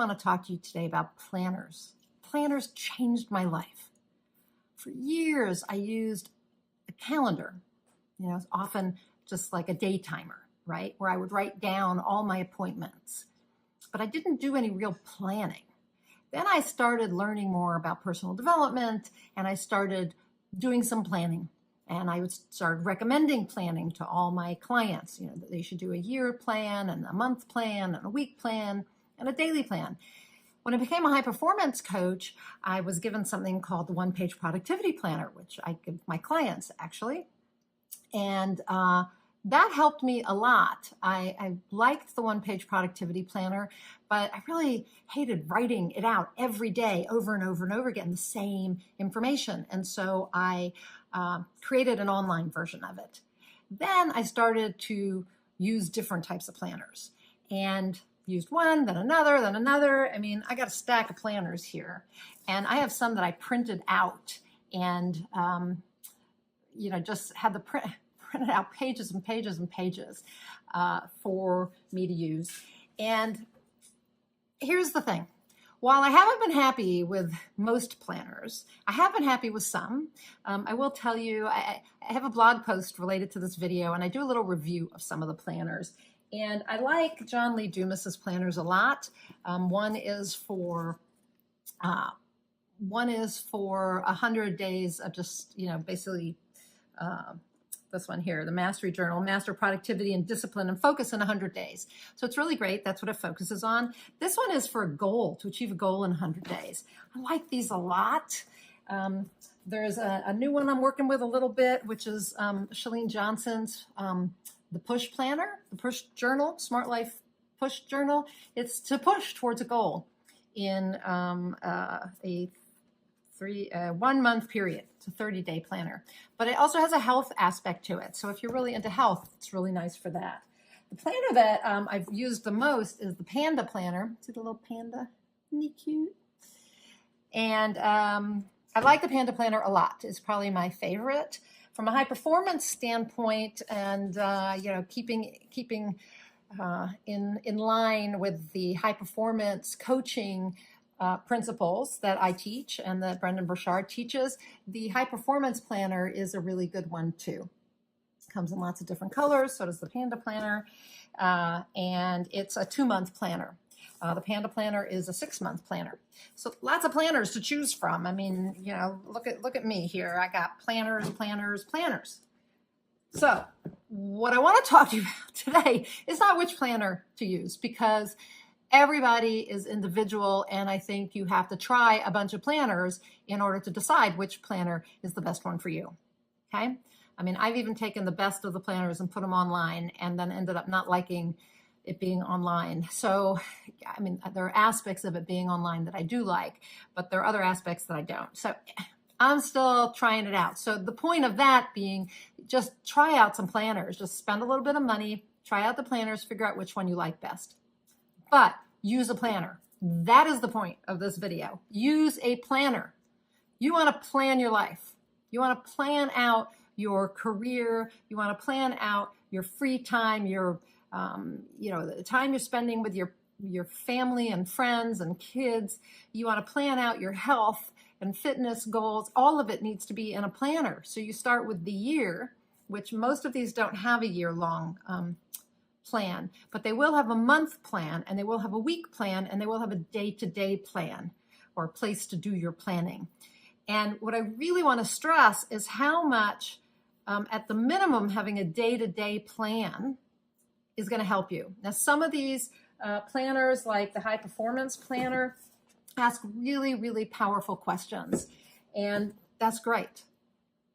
want to talk to you today about planners. Planners changed my life. For years, I used a calendar, it's often just like a day timer, right? Where I would write down all my appointments, but I didn't do any real planning. Then I started learning more about personal development, and I started doing some planning. And I would start recommending planning to all my clients, that they should do a year plan and a month plan and a week plan and a daily plan. When I became a high performance coach, I was given something called the one-page productivity planner, which I give my clients actually. And that helped me a lot. I liked the one-page productivity planner, but I really hated writing it out every day over and over and over again, the same information. And so I created an online version of it. Then I started to use different types of planners and used one, then another, then another. I mean, I got a stack of planners here, and I have some that I printed out and, just had the printed out pages and pages and pages for me to use. And here's the thing. While I haven't been happy with most planners, I have been happy with some. I will tell you, I have a blog post related to this video, and I do a little review of some of the planners. And I like John Lee Dumas's planners a lot. One is for 100 days of just, basically this one here, the Mastery Journal, Master Productivity and Discipline and Focus in 100 Days. So it's really great. That's what it focuses on. This one is for a goal, to achieve a goal in 100 days. I like these a lot. There's a new one I'm working with a little bit, which is Chalene Johnson's the Push Planner, the Push Journal, Smart Life Push Journal. It's to push towards a goal in a 1 month period. It's a 30-day planner, but it also has a health aspect to it. So if you're really into health, it's really nice for that. The planner that I've used the most is the Panda Planner. See the little panda? Isn't he cute? And I like the Panda Planner a lot. It's probably my favorite from a high performance standpoint, and keeping in line with the high performance coaching principles that I teach and that Brendan Burchard teaches. The high performance planner is a really good one too. It comes in lots of different colors, so does the Panda Planner, and it's a 2-month planner. The Panda Planner is a 6-month planner. So lots of planners to choose from. I mean, look at me here. I got planners, planners, planners. So what I want to talk to you about today is not which planner to use, because everybody is individual, and I think you have to try a bunch of planners in order to decide which planner is the best one for you, okay? I mean, I've even taken the best of the planners and put them online and then ended up not liking it being online. So, I mean, there are aspects of it being online that I do like, but there are other aspects that I don't. So I'm still trying it out. So the point of that being, just try out some planners, just spend a little bit of money, try out the planners, figure out which one you like best. But use a planner. That is the point of this video. Use a planner. You want to plan your life. You want to plan out your career. You want to plan out your free time, your the time you're spending with your family and friends and kids. You want to plan out your health and fitness goals. All of it needs to be in a planner. So you start with the year, which most of these don't have a year-long plan, but they will have a month plan, and they will have a week plan, and they will have a day-to-day plan or a place to do your planning. And what I really want to stress is how much, at the minimum, having a day-to-day plan is going to help you. Now, some of these planners, like the High Performance Planner, ask really, really powerful questions, and that's great.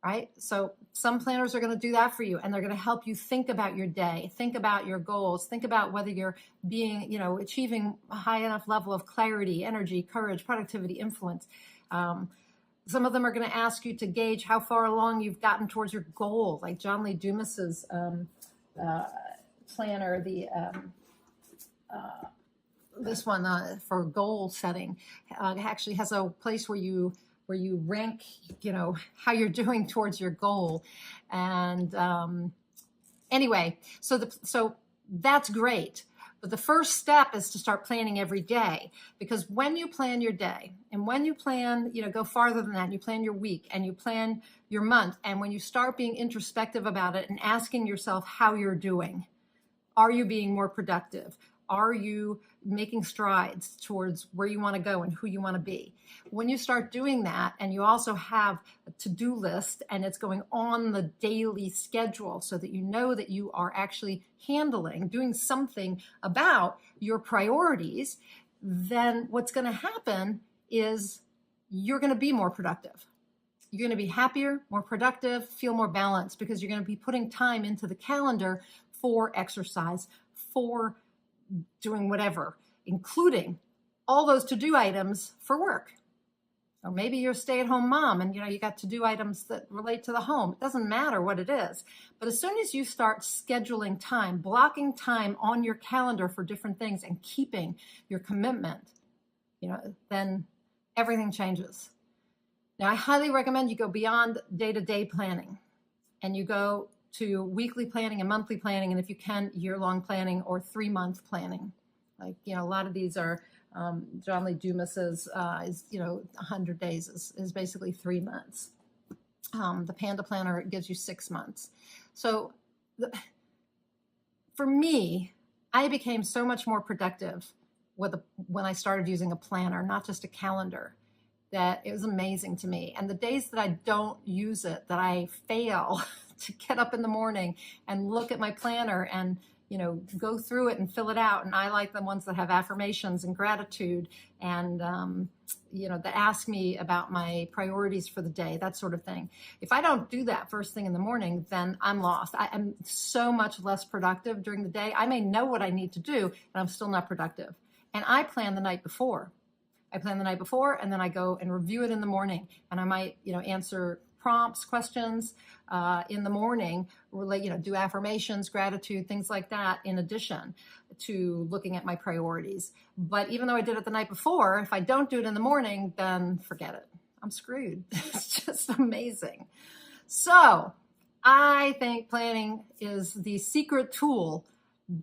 Right? So some planners are going to do that for you, and they're going to help you think about your day, think about your goals, think about whether you're being, achieving a high enough level of clarity, energy, courage, productivity, influence. Some of them are going to ask you to gauge how far along you've gotten towards your goal, like John Lee Dumas's planner, this one for goal setting actually has a place where you rank, how you're doing towards your goal. And anyway, so that's great. But the first step is to start planning every day, because when you plan your day and when you plan, go farther than that, you plan your week and you plan your month. And when you start being introspective about it and asking yourself how you're doing, are you being more productive? Are you making strides towards where you want to go and who you want to be? When you start doing that, and you also have a to-do list and it's going on the daily schedule so that you know that you are actually doing something about your priorities, then what's going to happen is you're going to be more productive. You're going to be happier, more productive, feel more balanced, because you're going to be putting time into the calendar for exercise, for doing whatever, including all those to-do items for work. Or maybe you're a stay-at-home mom and you got to-do items that relate to the home. It doesn't matter what it is. But as soon as you start scheduling time, blocking time on your calendar for different things and keeping your commitment, then everything changes. Now, I highly recommend you go beyond day-to-day planning and you go to weekly planning and monthly planning, and if you can, year-long planning or 3-month planning. Like, a lot of these are John Lee Dumas's is 100 days is basically 3 months. The Panda Planner gives you 6 months. So for me, I became so much more productive when I started using a planner, not just a calendar, that it was amazing to me. And the days that I don't use it, that I fail to get up in the morning and look at my planner and go through it and fill it out. And I like the ones that have affirmations and gratitude and, that ask me about my priorities for the day, that sort of thing. If I don't do that first thing in the morning, then I'm lost. I'm so much less productive during the day. I may know what I need to do, but I'm still not productive. And I plan the night before. And then I go and review it in the morning. And I might, answer prompts, questions in the morning, do affirmations, gratitude, things like that, in addition to looking at my priorities. But even though I did it the night before, if I don't do it in the morning, then forget it. I'm screwed. It's just amazing. So I think planning is the secret tool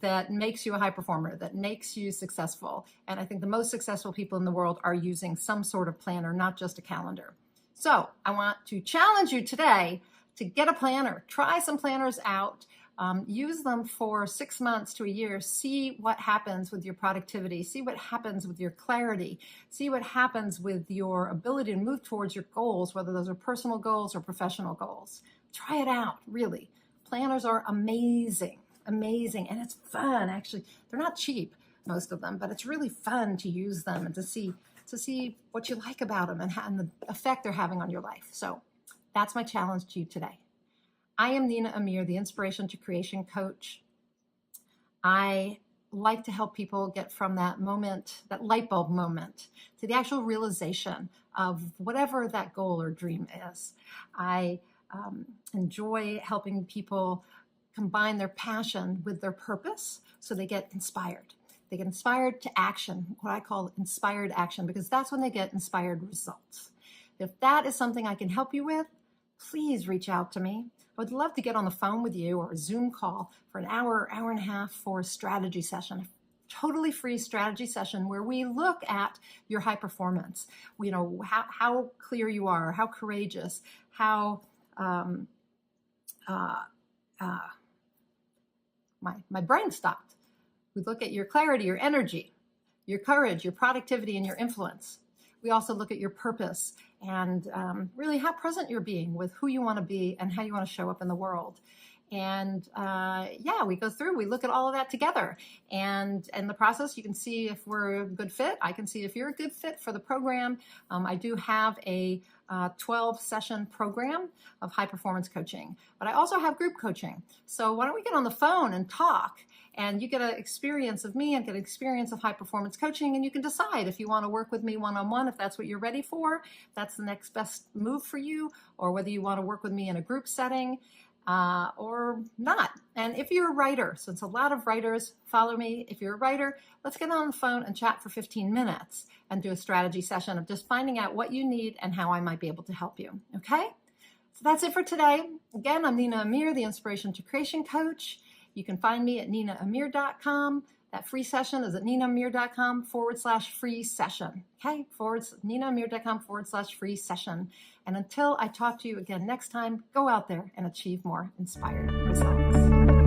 that makes you a high performer, that makes you successful. And I think the most successful people in the world are using some sort of planner, not just a calendar. So I want to challenge you today to get a planner. Try some planners out. Use them for 6 months to a year. See what happens with your productivity. See what happens with your clarity. See what happens with your ability to move towards your goals, whether those are personal goals or professional goals. Try it out, really. Planners are amazing. And it's fun, actually. They're not cheap, most of them, but it's really fun to use them and to see what you like about them and the effect they're having on your life. So that's my challenge to you today. I am Nina Amir, the Inspiration to Creation coach. I like to help people get from that moment, that light bulb moment, to the actual realization of whatever that goal or dream is. I enjoy helping people combine their passion with their purpose so they get inspired. They get inspired to action, what I call inspired action, because that's when they get inspired results. If that is something I can help you with, please reach out to me. I would love to get on the phone with you or a Zoom call for an hour and a half for a strategy session, a totally free strategy session where we look at your high performance. How clear you are, how courageous, how my brain stopped. We look at your clarity, your energy, your courage, your productivity, and your influence. We also look at your purpose and really how present you're being with who you want to be and how you want to show up in the world. And we go through, we look at all of that together. And in the process, you can see if we're a good fit. I can see if you're a good fit for the program. I do have a 12-session program of high performance coaching, but I also have group coaching. So why don't we get on the phone and talk, and you get an experience of me and get an experience of high performance coaching, and you can decide if you want to work with me one-on-one, if that's what you're ready for, if that's the next best move for you, or whether you want to work with me in a group setting or not. And if you're a writer, since a lot of writers follow me, if you're a writer, let's get on the phone and chat for 15 minutes and do a strategy session of just finding out what you need and how I might be able to help you. Okay? So that's it for today. Again, I'm Nina Amir, the Inspiration to Creation coach. You can find me at ninaamir.com. That free session is at ninaamir.com/free session. Okay, ninaamir.com/free session. And until I talk to you again next time, go out there and achieve more inspired results.